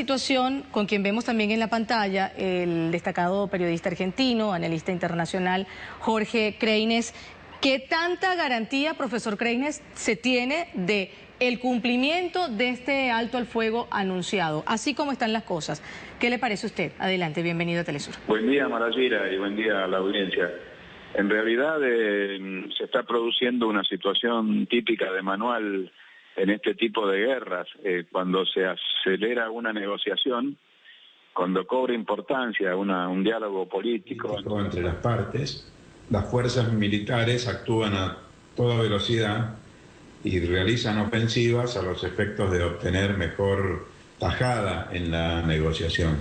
situación con quien vemos también en la pantalla el destacado periodista argentino, analista internacional Jorge Kreines. ¿Qué tanta garantía, profesor Kreines, se tiene de el cumplimiento de este alto al fuego anunciado, así como están las cosas? ¿Qué le parece a usted? Adelante, bienvenido a Telesur. Buen día, Marayira, y buen día a la audiencia. En realidad se está produciendo una situación típica de manual en este tipo de guerras, cuando se acelera una negociación, cuando cobra importancia un diálogo político entre las partes, las fuerzas militares actúan a toda velocidad y realizan ofensivas a los efectos de obtener mejor tajada en la negociación.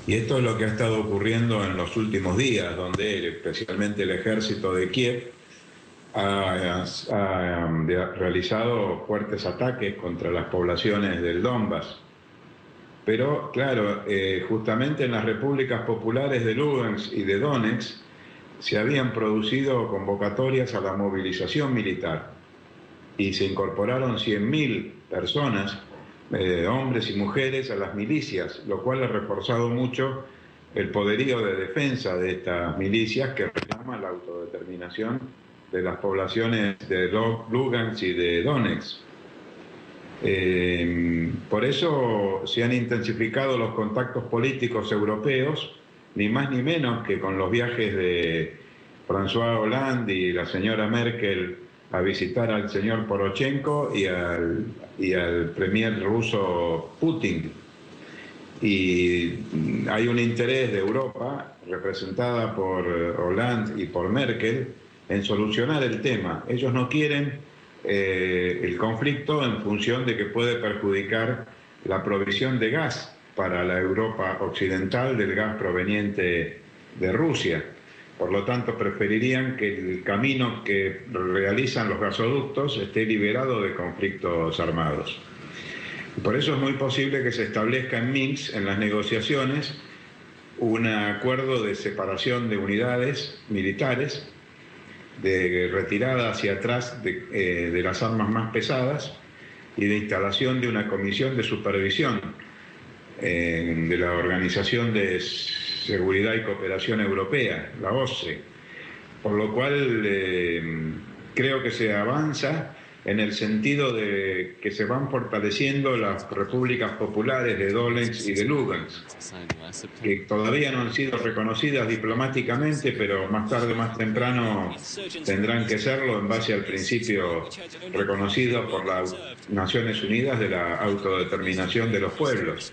Y esto es lo que ha estado ocurriendo en los últimos días, donde especialmente el ejército de Kiev ha realizado fuertes ataques contra las poblaciones del Donbass. Pero, claro, justamente en las repúblicas populares de Lugansk y de Donetsk se habían producido convocatorias a la movilización militar y se incorporaron 100.000 personas, hombres y mujeres, a las milicias, lo cual ha reforzado mucho el poderío de defensa de estas milicias que reclaman la autodeterminación de las poblaciones de Lugansk y de Donetsk. Por eso se han intensificado los contactos políticos europeos, ni más ni menos que con los viajes de François Hollande y la señora Merkel a visitar al señor Poroshenko y al premier ruso Putin. Y hay un interés de Europa, representada por Hollande y por Merkel, en solucionar el tema. Ellos no quieren el conflicto en función de que puede perjudicar la provisión de gas para la Europa occidental, del gas proveniente de Rusia. Por lo tanto, preferirían que el camino que realizan los gasoductos esté liberado de conflictos armados. Por eso es muy posible que se establezca en Minsk, en las negociaciones, un acuerdo de separación de unidades militares, de retirada hacia atrás de las armas más pesadas y de instalación de una comisión de supervisión de la Organización de Seguridad y Cooperación Europea, la OSCE, por lo cual creo que se avanza en el sentido de que se van fortaleciendo las repúblicas populares de Donetsk y de Lugansk, que todavía no han sido reconocidas diplomáticamente, pero más tarde o más temprano tendrán que serlo en base al principio reconocido por las Naciones Unidas de la autodeterminación de los pueblos.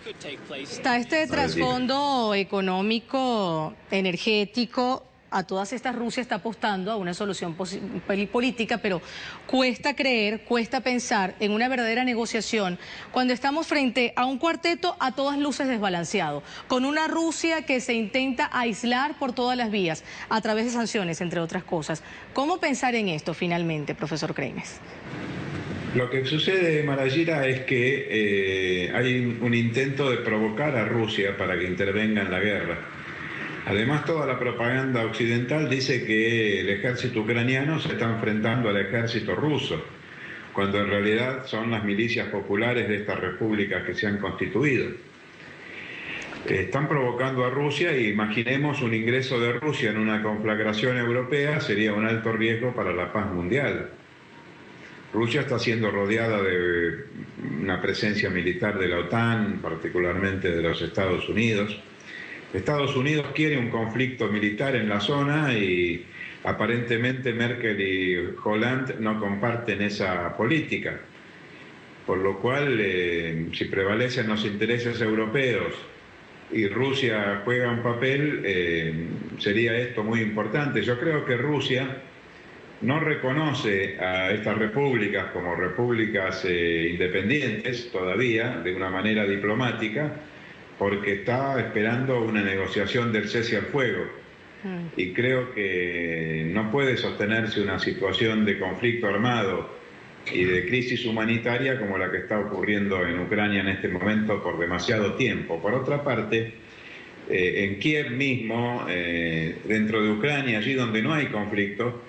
Está este trasfondo económico, energético. A todas estas, Rusia está apostando a una solución política, pero cuesta creer, cuesta pensar en una verdadera negociación cuando estamos frente a un cuarteto a todas luces desbalanceado, con una Rusia que se intenta aislar por todas las vías, a través de sanciones, entre otras cosas. ¿Cómo pensar en esto finalmente, profesor Kreines? Lo que sucede, Marayira, es que hay un intento de provocar a Rusia para que intervenga en la guerra. Además, toda la propaganda occidental dice que el ejército ucraniano se está enfrentando al ejército ruso, cuando en realidad son las milicias populares de estas repúblicas que se han constituido. Están provocando a Rusia y imaginemos un ingreso de Rusia en una conflagración europea sería un alto riesgo para la paz mundial. Rusia está siendo rodeada de una presencia militar de la OTAN, particularmente de los Estados Unidos. Estados Unidos quiere un conflicto militar en la zona y aparentemente Merkel y Hollande no comparten esa política, por lo cual si prevalecen los intereses europeos y Rusia juega un papel, sería esto muy importante. Yo creo que Rusia no reconoce a estas repúblicas como repúblicas independientes todavía, de una manera diplomática, porque está esperando una negociación del cese al fuego. Y creo que no puede sostenerse una situación de conflicto armado y de crisis humanitaria como la que está ocurriendo en Ucrania en este momento por demasiado tiempo. Por otra parte, en Kiev mismo, dentro de Ucrania, allí donde no hay conflicto,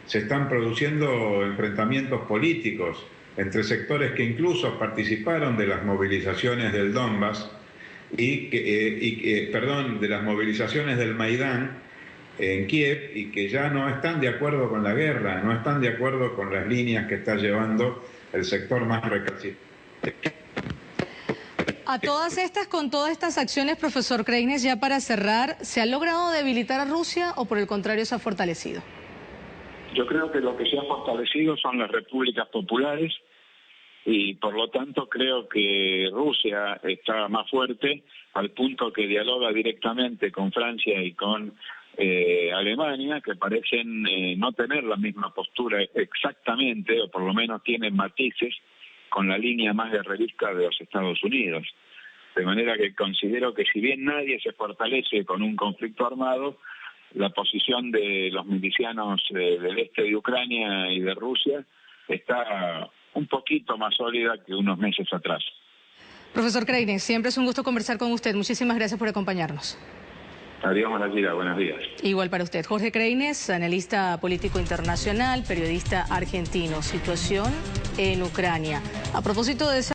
se están produciendo enfrentamientos políticos entre sectores que incluso participaron de las movilizaciones del Donbass de las movilizaciones del Maidán en Kiev, y que ya no están de acuerdo con la guerra, no están de acuerdo con las líneas que está llevando el sector más recalcitrante. A todas estas, con todas estas acciones, profesor Kreines, ya para cerrar, ¿se ha logrado debilitar a Rusia o por el contrario se ha fortalecido? Yo creo que lo que se ha fortalecido son las repúblicas populares y por lo tanto creo que Rusia está más fuerte al punto que dialoga directamente con Francia y con Alemania, que parecen no tener la misma postura exactamente, o por lo menos tienen matices con la línea más guerrerista de los Estados Unidos. De manera que considero que si bien nadie se fortalece con un conflicto armado, la posición de los milicianos del este de Ucrania y de Rusia está un poquito más sólida que unos meses atrás. Profesor Kreines, siempre es un gusto conversar con usted. Muchísimas gracias por acompañarnos. Adiós, Maracira, buenos días. Igual para usted. Jorge Kreines, analista político internacional, periodista argentino. Situación en Ucrania. A propósito de esa